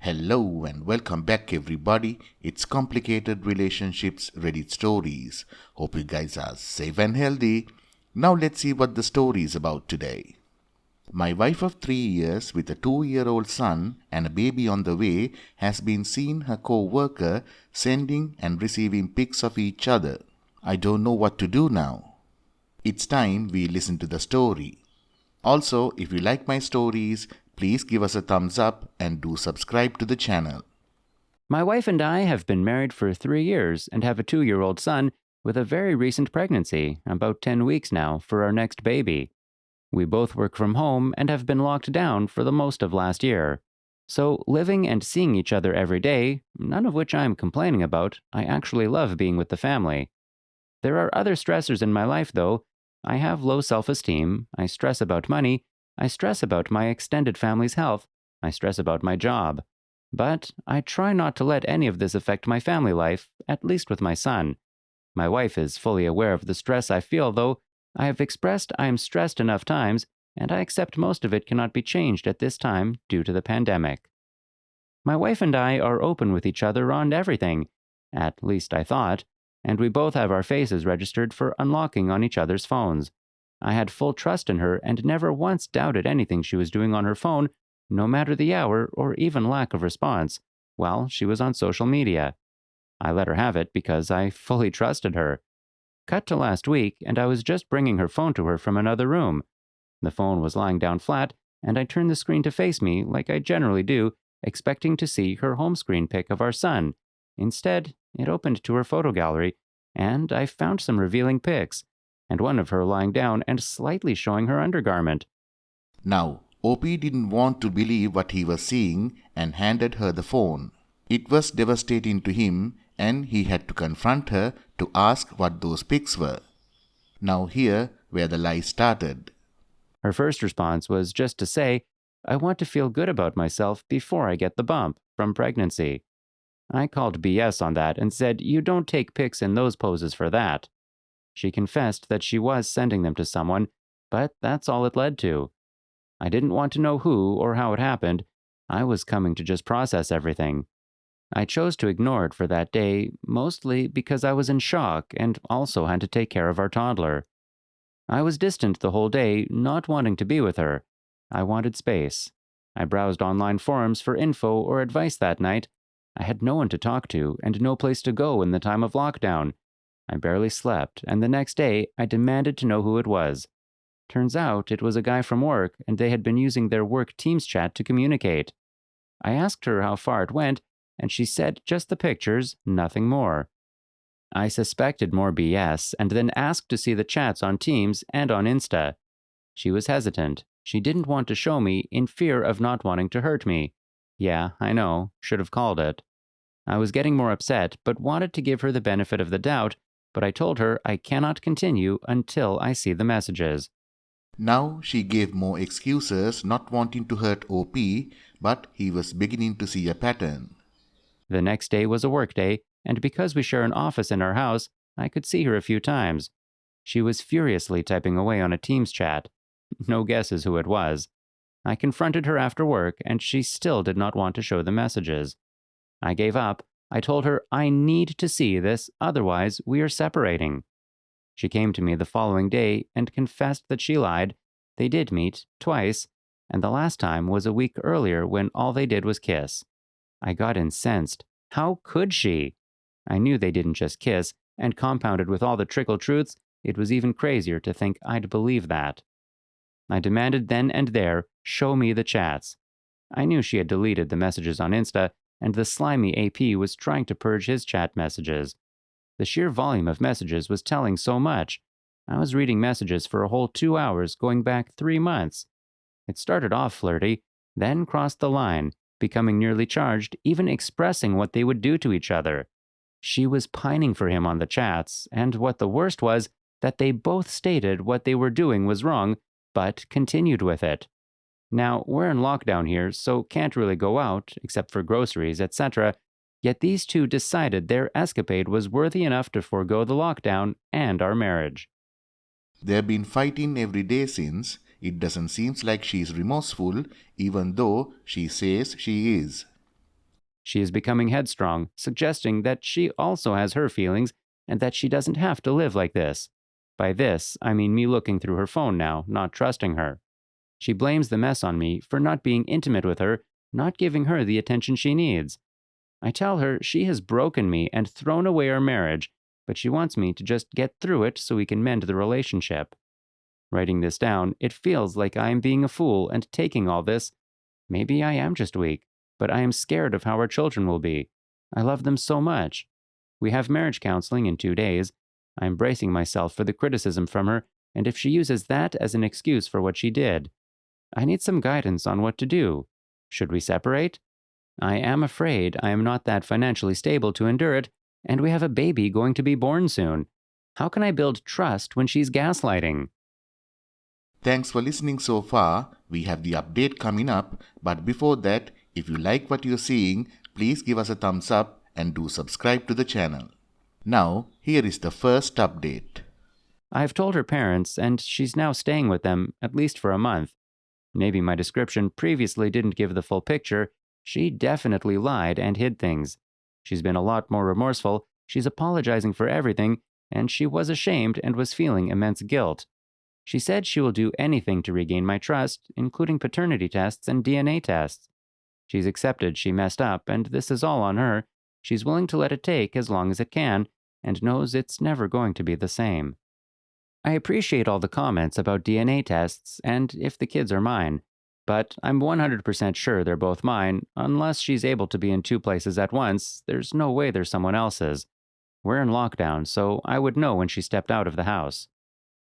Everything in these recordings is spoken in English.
Hello and welcome back everybody. It's Complicated Relationships Reddit Stories. Hope you guys are safe and healthy. Now let's see what the story is about today. My wife of 3 years with a 2-year-old son and a baby on the way has been seeing her co-worker sending and receiving pics of each other. I don't know what to do now. It's time we listen to the story. Also, if you like my stories, please give us a thumbs up and do subscribe to the channel. My wife and I have been married for 3 years and have a 2-year-old son with a very recent pregnancy, about 10 weeks now, for our next baby. We both work from home and have been locked down for the most of last year. So living and seeing each other every day, none of which I am complaining about, I actually love being with the family. There are other stressors in my life though. I have low self-esteem, I stress about money, I stress about my extended family's health, I stress about my job. But I try not to let any of this affect my family life, at least with my son. My wife is fully aware of the stress I feel, though I have expressed I am stressed enough times, and I accept most of it cannot be changed at this time due to the pandemic. My wife and I are open with each other on everything, at least I thought, and we both have our faces registered for unlocking on each other's phones. I had full trust in her and never once doubted anything she was doing on her phone, no matter the hour or even lack of response, while she was on social media. I let her have it because I fully trusted her. Cut to last week, and I was just bringing her phone to her from another room. The phone was lying down flat, and I turned the screen to face me like I generally do, expecting to see her home screen pic of our son. Instead, it opened to her photo gallery, and I found some revealing pics, and one of her lying down and slightly showing her undergarment. Now, OP didn't want to believe what he was seeing and handed her the phone. It was devastating to him and he had to confront her to ask what those pics were. Now here where the lie started. Her first response was just to say, "I want to feel good about myself before I get the bump from pregnancy." I called BS on that and said, "You don't take pics in those poses for that." She confessed that she was sending them to someone, but that's all it led to. I didn't want to know who or how it happened. I was coming to just process everything. I chose to ignore it for that day, mostly because I was in shock and also had to take care of our toddler. I was distant the whole day, not wanting to be with her. I wanted space. I browsed online forums for info or advice that night. I had no one to talk to and no place to go in the time of lockdown. I barely slept, and the next day I demanded to know who it was. Turns out it was a guy from work, and they had been using their work Teams chat to communicate. I asked her how far it went, and she said just the pictures, nothing more. I suspected more BS and then asked to see the chats on Teams and on Insta. She was hesitant. She didn't want to show me in fear of not wanting to hurt me. Yeah, I know, should have called it. I was getting more upset, but wanted to give her the benefit of the doubt, but I told her I cannot continue until I see the messages. Now she gave more excuses not wanting to hurt OP, but he was beginning to see a pattern. The next day was a work day, and because we share an office in our house, I could see her a few times. She was furiously typing away on a Teams chat. No guesses who it was. I confronted her after work, and she still did not want to show the messages. I gave up. I told her I need to see this, otherwise we are separating. She came to me the following day and confessed that she lied. They did meet, twice, and the last time was a week earlier when all they did was kiss. I got incensed. How could she? I knew they didn't just kiss, and compounded with all the trickle truths, it was even crazier to think I'd believe that. I demanded then and there, show me the chats. I knew she had deleted the messages on Insta, and the slimy AP was trying to purge his chat messages. The sheer volume of messages was telling so much. I was reading messages for a whole 2 hours going back 3 months. It started off flirty, then crossed the line, becoming nearly charged, even expressing what they would do to each other. She was pining for him on the chats, and what the worst was, that they both stated what they were doing was wrong, but continued with it. Now, we're in lockdown here, so can't really go out, except for groceries, etc., yet these two decided their escapade was worthy enough to forego the lockdown and our marriage. They've been fighting every day since. It doesn't seem like she's remorseful, even though she says she is. She is becoming headstrong, suggesting that she also has her feelings and that she doesn't have to live like this. By this, I mean me looking through her phone now, not trusting her. She blames the mess on me for not being intimate with her, not giving her the attention she needs. I tell her she has broken me and thrown away our marriage, but she wants me to just get through it so we can mend the relationship. Writing this down, it feels like I am being a fool and taking all this. Maybe I am just weak, but I am scared of how our children will be. I love them so much. We have marriage counseling in 2 days. I am bracing myself for the criticism from her, and if she uses that as an excuse for what she did. I need some guidance on what to do. Should we separate? I am afraid I am not that financially stable to endure it, and we have a baby going to be born soon. How can I build trust when she's gaslighting? Thanks for listening so far. We have the update coming up, but before that, if you like what you're seeing, please give us a thumbs up and do subscribe to the channel. Now, here is the first update. I've told her parents, and she's now staying with them, at least for a month. Maybe my description previously didn't give the full picture. She definitely lied and hid things. She's been a lot more remorseful, she's apologizing for everything, and she was ashamed and was feeling immense guilt. She said she will do anything to regain my trust, including paternity tests and DNA tests. She's accepted she messed up, and this is all on her. She's willing to let it take as long as it can, and knows it's never going to be the same. I appreciate all the comments about DNA tests and if the kids are mine, but I'm 100% sure they're both mine. Unless she's able to be in 2 places at once, there's no way they're someone else's. We're in lockdown, so I would know when she stepped out of the house.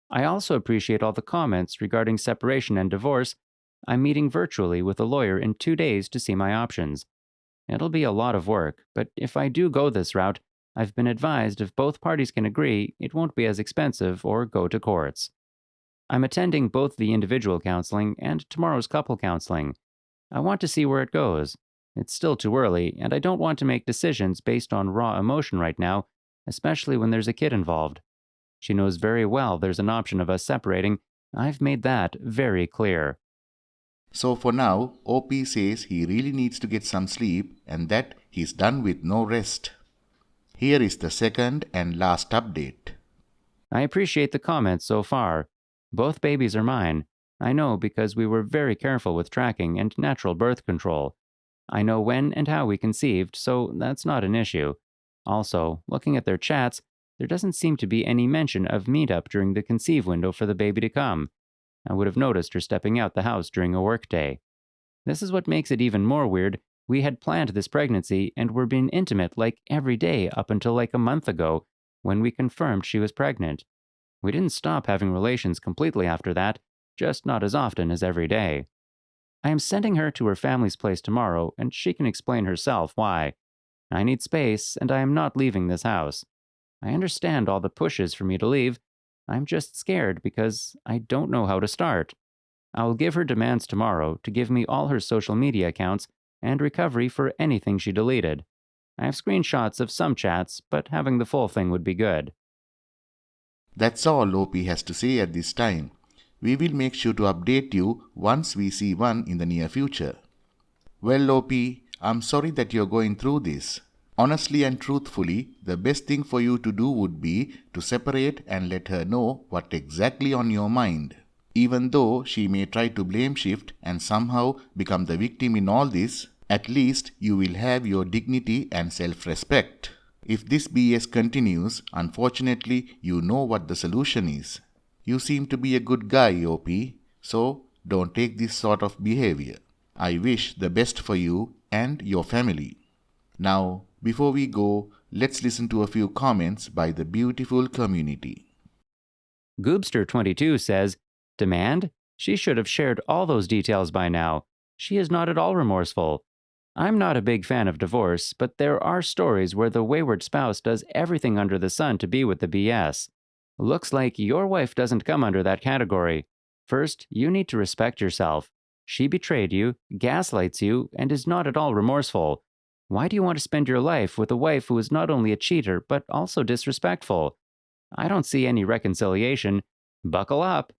I also appreciate all the comments regarding separation and divorce. I'm meeting virtually with a lawyer in 2 days to see my options. It'll be a lot of work, but if I do go this route, I've been advised if both parties can agree, it won't be as expensive or go to courts. I'm attending both the individual counseling and tomorrow's couple counseling. I want to see where it goes. It's still too early, and I don't want to make decisions based on raw emotion right now, especially when there's a kid involved. She knows very well there's an option of us separating. I've made that very clear. So for now, OP says he really needs to get some sleep and that he's done with no rest. Here is the second and last update. I appreciate the comments so far. Both babies are mine. I know because we were very careful with tracking and natural birth control. I know when and how we conceived, so that's not an issue. Also, looking at their chats, there doesn't seem to be any mention of meetup during the conceive window for the baby to come. I would have noticed her stepping out the house during a work day. This is what makes it even more weird. We had planned this pregnancy and were being intimate like every day up until like a month ago when we confirmed she was pregnant. We didn't stop having relations completely after that, just not as often as every day. I am sending her to her family's place tomorrow and she can explain herself why. I need space and I am not leaving this house. I understand all the pushes for me to leave. I'm just scared because I don't know how to start. I will give her demands tomorrow to give me all her social media accounts and recovery for anything she deleted. I have screenshots of some chats, but having the full thing would be good. That's all OP has to say at this time. We will make sure to update you once we see one in the near future. Well OP, I'm sorry that you're going through this. Honestly and truthfully, the best thing for you to do would be to separate and let her know what exactly on your mind. Even though she may try to blame shift and somehow become the victim in all this, at least you will have your dignity and self-respect. If this BS continues, unfortunately, you know what the solution is. You seem to be a good guy, OP, so don't take this sort of behavior. I wish the best for you and your family. Now, before we go, let's listen to a few comments by the beautiful community. Goobster22 says, "Demand? She should have shared all those details by now. She is not at all remorseful. I'm not a big fan of divorce, but there are stories where the wayward spouse does everything under the sun to be with the BS. Looks like your wife doesn't come under that category. First, you need to respect yourself. She betrayed you, gaslights you, and is not at all remorseful. Why do you want to spend your life with a wife who is not only a cheater, but also disrespectful? I don't see any reconciliation. Buckle up."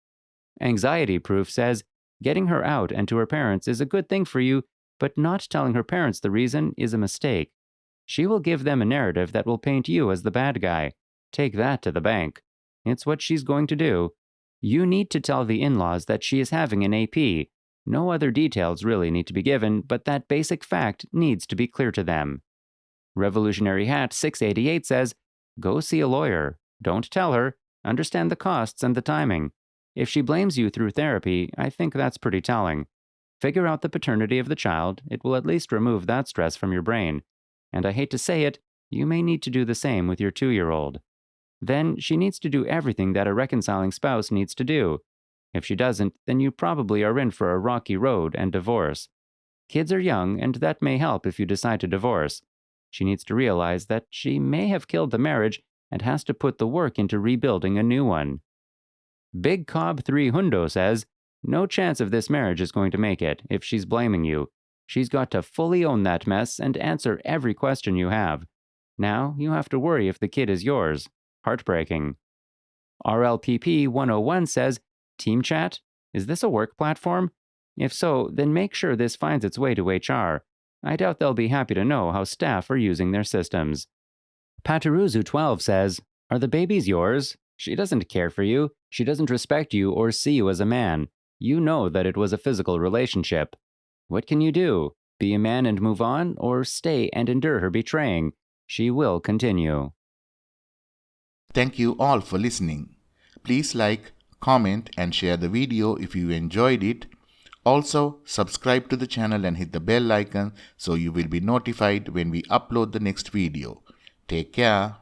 Anxiety Proof says, "Getting her out and to her parents is a good thing for you, but not telling her parents the reason is a mistake. She will give them a narrative that will paint you as the bad guy. Take that to the bank. It's what she's going to do. You need to tell the in-laws that she is having an AP. No other details really need to be given, but that basic fact needs to be clear to them. Revolutionary Hat 688 says, go see a lawyer. Don't tell her. Understand the costs and the timing. If she blames you through therapy, I think that's pretty telling. Figure out the paternity of the child. It will at least remove that stress from your brain. And I hate to say it, you may need to do the same with your 2-year-old. Then she needs to do everything that a reconciling spouse needs to do. If she doesn't, then you probably are in for a rocky road and divorce. Kids are young, and that may help if you decide to divorce. She needs to realize that she may have killed the marriage and has to put the work into rebuilding a new one. Big Cobb 3 Hundo says, no chance of this marriage is going to make it if she's blaming you. She's got to fully own that mess and answer every question you have. Now you have to worry if the kid is yours. Heartbreaking. RLPP 101 says, Team Chat? Is this a work platform? If so, then make sure this finds its way to HR. I doubt they'll be happy to know how staff are using their systems. Pataruzu 12 says, are the babies yours? She doesn't care for you. She doesn't respect you or see you as a man. You know that it was a physical relationship. What can you do? Be a man and move on, or stay and endure her betraying? She will continue. Thank you all for listening. Please like, comment and share the video if you enjoyed it. Also, subscribe to the channel and hit the bell icon so you will be notified when we upload the next video. Take care.